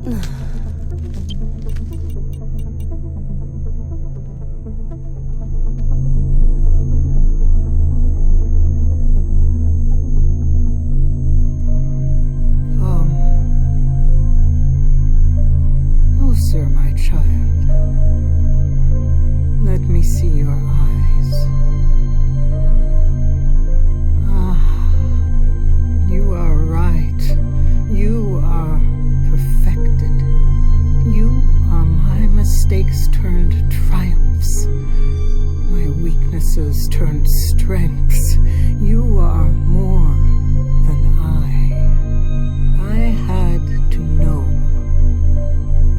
Closer, my child. Let me see your eyes. Ah, you are right. You are perfected. You are my mistakes turned triumphs, my weaknesses turned strengths. You are more than I had to know.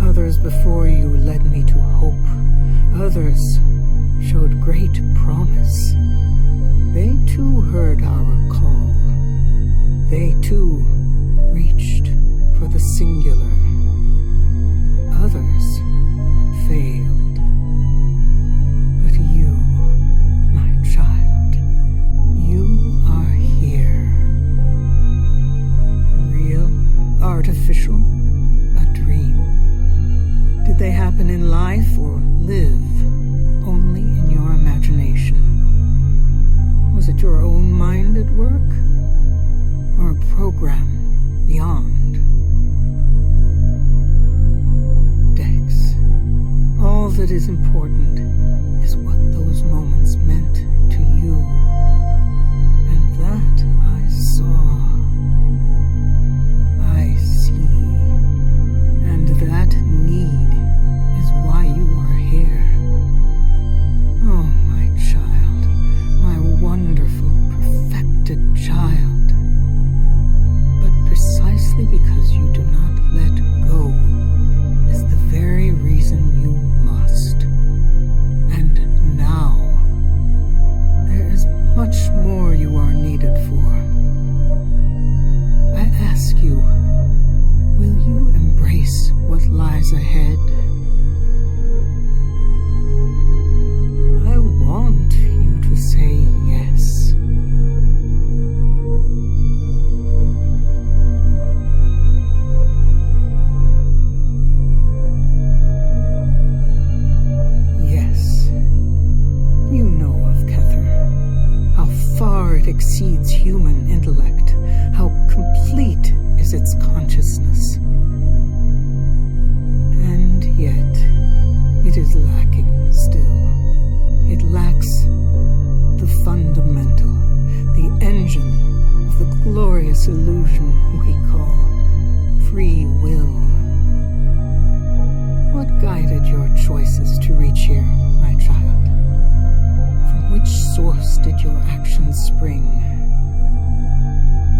Others before you led me to hope. Others showed great promise. They too heard our call. They too reached for the singular. Others failed. But you, my child, you are here. Real, artificial, a dream. Did they happen in life or live only in your imagination? Was it your own mind at work? Or a program beyond? Dex, all that is important is what those moments meant to you. And that I saw. I see. And that need is why you are here. Oh, my child, my wonderful, perfected child. But precisely because you do not let go is the very reason you must. And now, there is much more you are needed for. I ask you, will you embrace what lies ahead? I want you to say yes. Yes. You know of Kether. How far it exceeds human intellect. How complete is its consciousness. And yet, it is lacking still. It lacks the fundamental, the engine of the glorious illusion we call free will. What guided your choices to reach here, my child? From which source did your actions spring?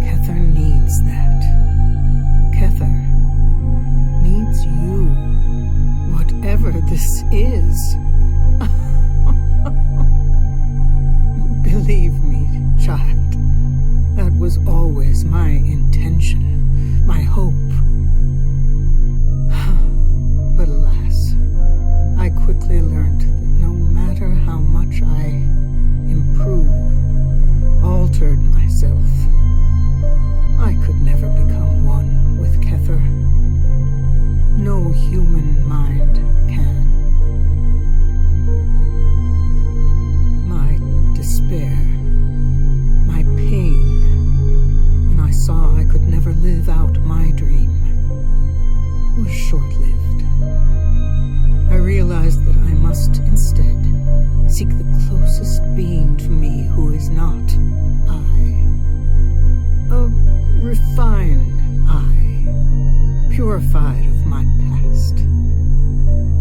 Kether needs that. Kether needs you. Whatever this is. Believe me, child, that was always my intention, my hope. But alas, I quickly learned that no matter how much I improved, altered myself, I could never become one with Kether. No human mind can. My despair, my pain, when I saw I could never live out my dream, was short-lived. I realized that I must instead seek the closest being to me who is not I. A refined I, purified of my past.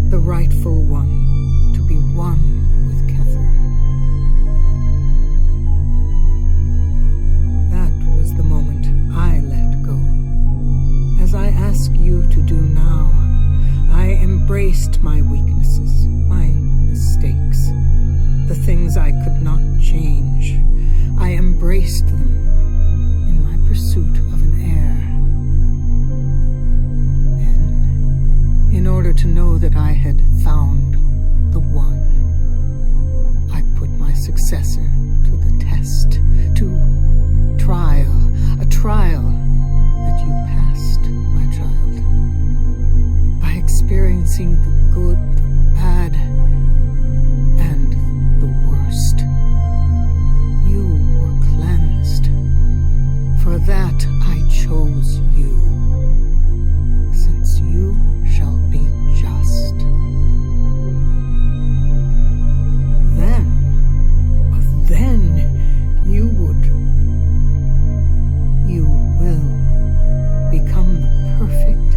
The rightful one to be one with Kether. That was the moment I let go. As I ask you to do now, I embraced my weaknesses, my mistakes, the things I could not change. I embraced them in my pursuit of an heir. Then, in order to know that I had found the one, I put my successor to the test, to trial, a trial that you passed, my child. experiencing the good, the bad, and the worst. You were cleansed. For that I chose you, since you shall be just. Then you will become the perfect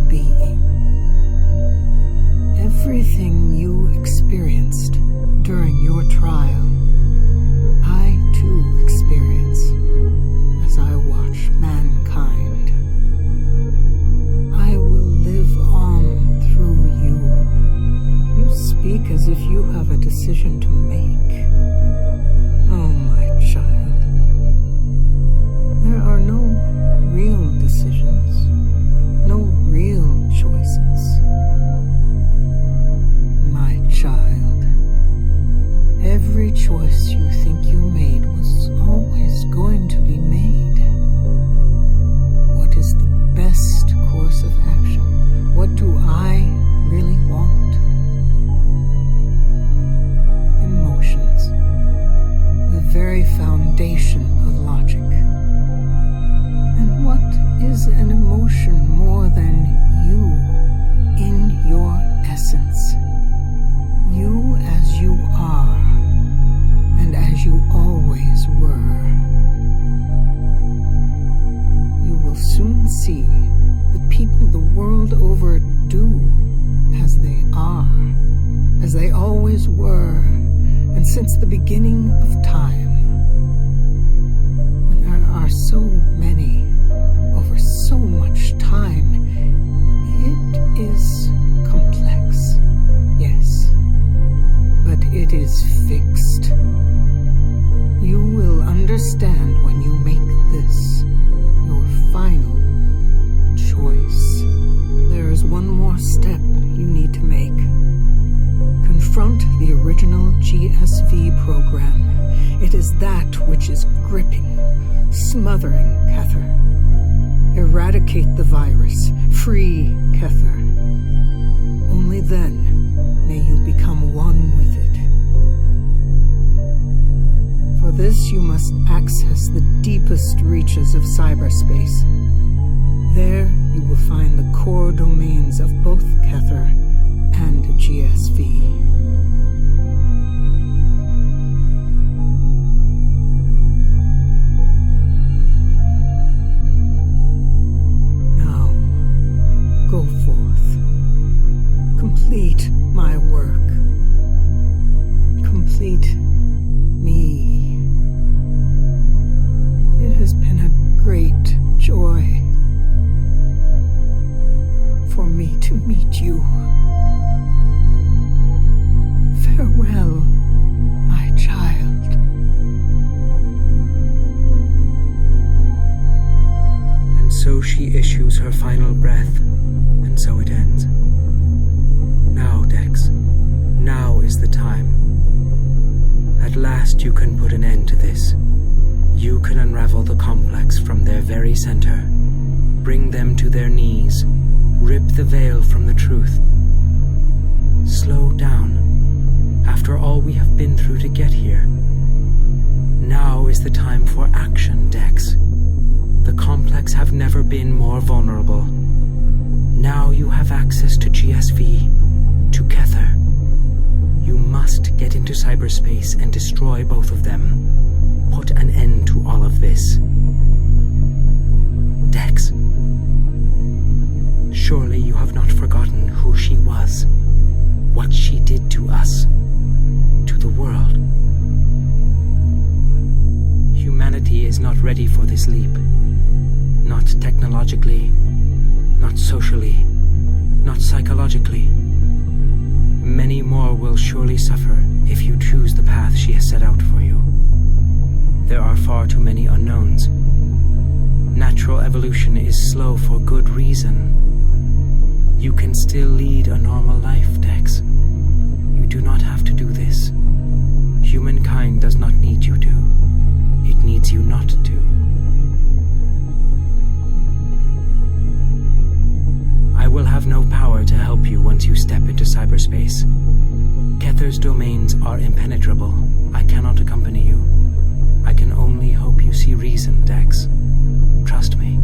being. Everything you experienced during your trial, I too experience as I watch mankind. I will live on through you. You speak as if you have a decision to make. Oh, my child. There are no real decisions, no real choices. My child, every choice you think you made was always going to be made. What is the best course of action? What do I really want? Emotions, the very foundation of logic. And what is an emotion more than you in your essence? You as you are, and as you always were. You will soon see that people the world over do as they are, as they always were, and since the beginning of time. When there are so many over so much time, it is complex, yes, but it is fixed. You will understand when you make this your final choice. There is one more step you need to make. Confront the original GSV program. It is that which is gripping, smothering Kether. Eradicate the virus. Free Kether. Only then may you become one with it. For this you must access the deepest reaches of cyberspace. There you will find the core domains of both Kether and GSV. Go forth. Complete my work. Complete me. It has been a great joy for me to meet you. Farewell, my child. And so she issues her final breath. And so it ends. Now, Dex, now is the time. At last you can put an end to this. You can unravel the complex from their very center, bring them to their knees, rip the veil from the truth. Slow down. After all we have been through to get here. Now is the time for action, Dex. The complex have never been more vulnerable. Now you have access to GSV, to Kether. You must get into cyberspace and destroy both of them. Put an end to all of this. Dex, surely you have not forgotten who she was, what she did to us, to the world. Humanity is not ready for this leap. Not technologically, not socially, not psychologically. Many more will surely suffer if you choose the path she has set out for you. There are far too many unknowns. Natural evolution is slow for good reason. You can still lead a normal life, Dex. You do not have to do this. Humankind does not need you to. It needs you not to. I will have no power to help you once you step hyperspace. Kether's domains are impenetrable. I cannot accompany you. I can only hope you see reason, Dex. Trust me.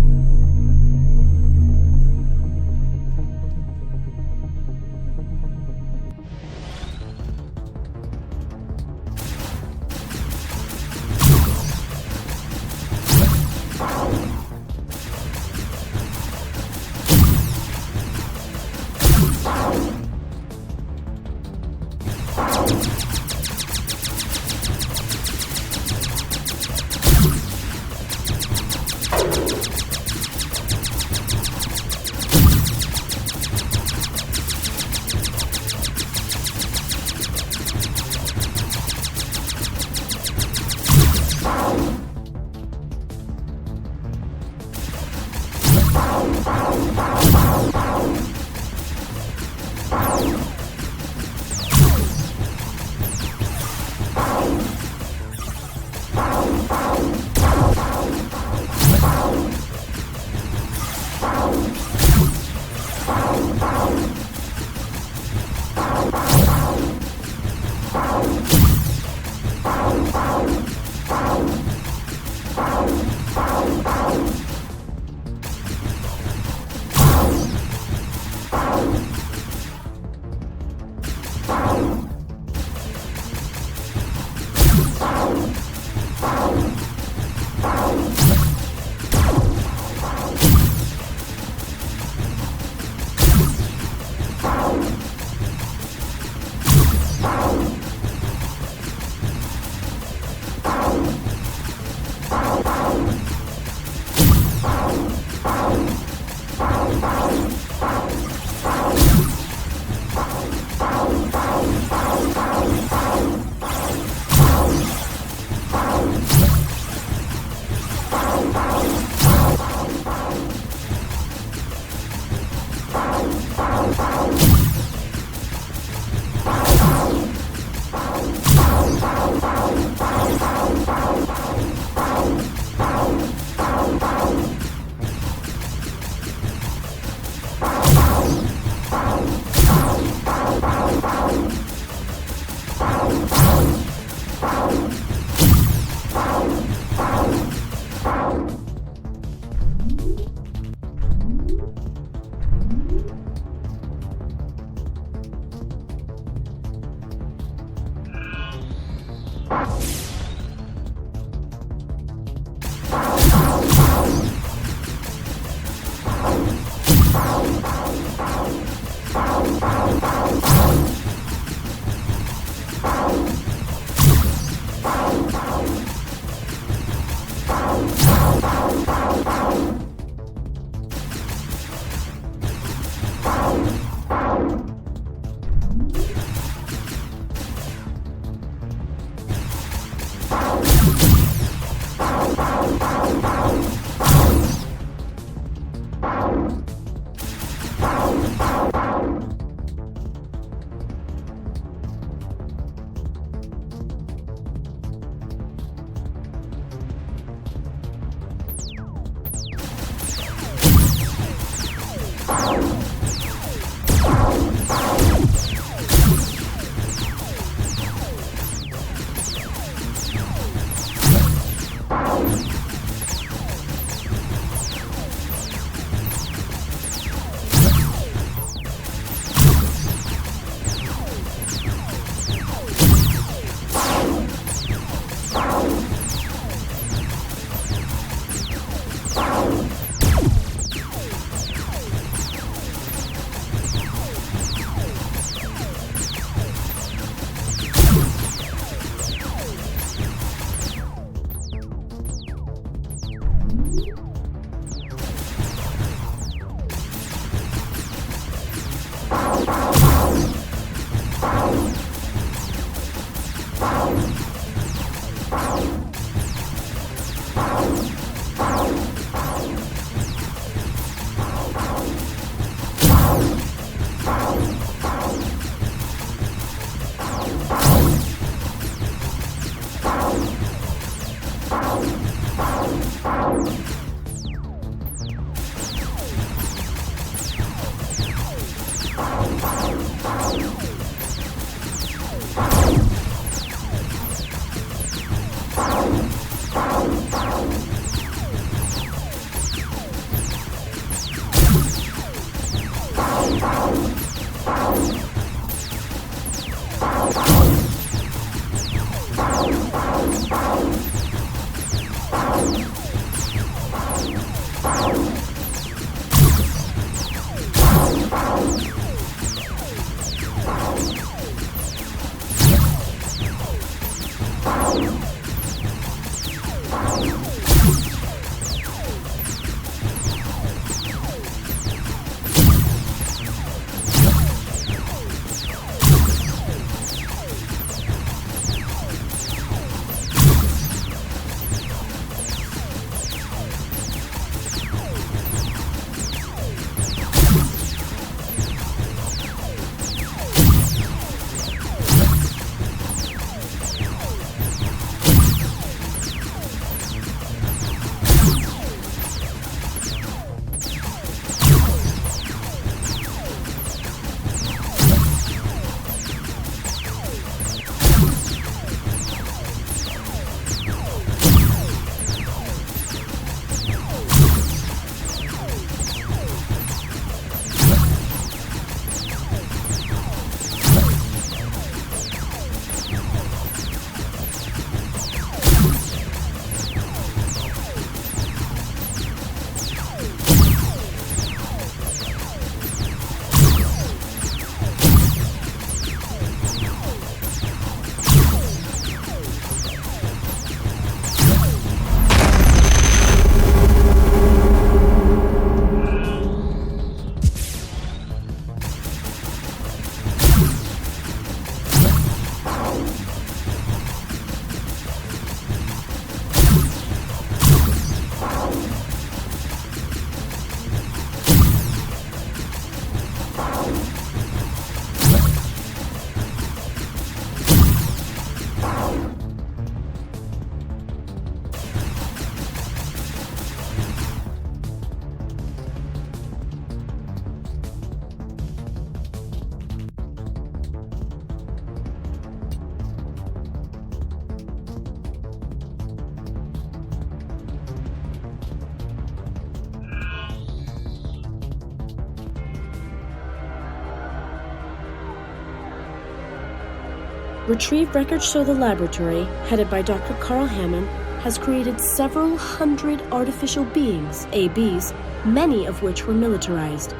Retrieved records show the laboratory, headed by Dr. Carl Hammond, has created several hundred artificial beings, ABs, many of which were militarized.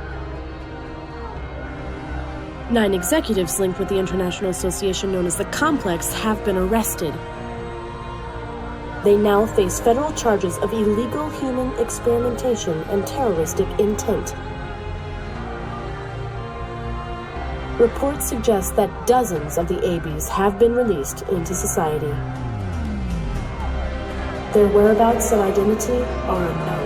9 executives linked with the international association known as the Complex have been arrested. They now face federal charges of illegal human experimentation and terroristic intent. Reports suggest that dozens of the ABs have been released into society. Their whereabouts and identity are unknown.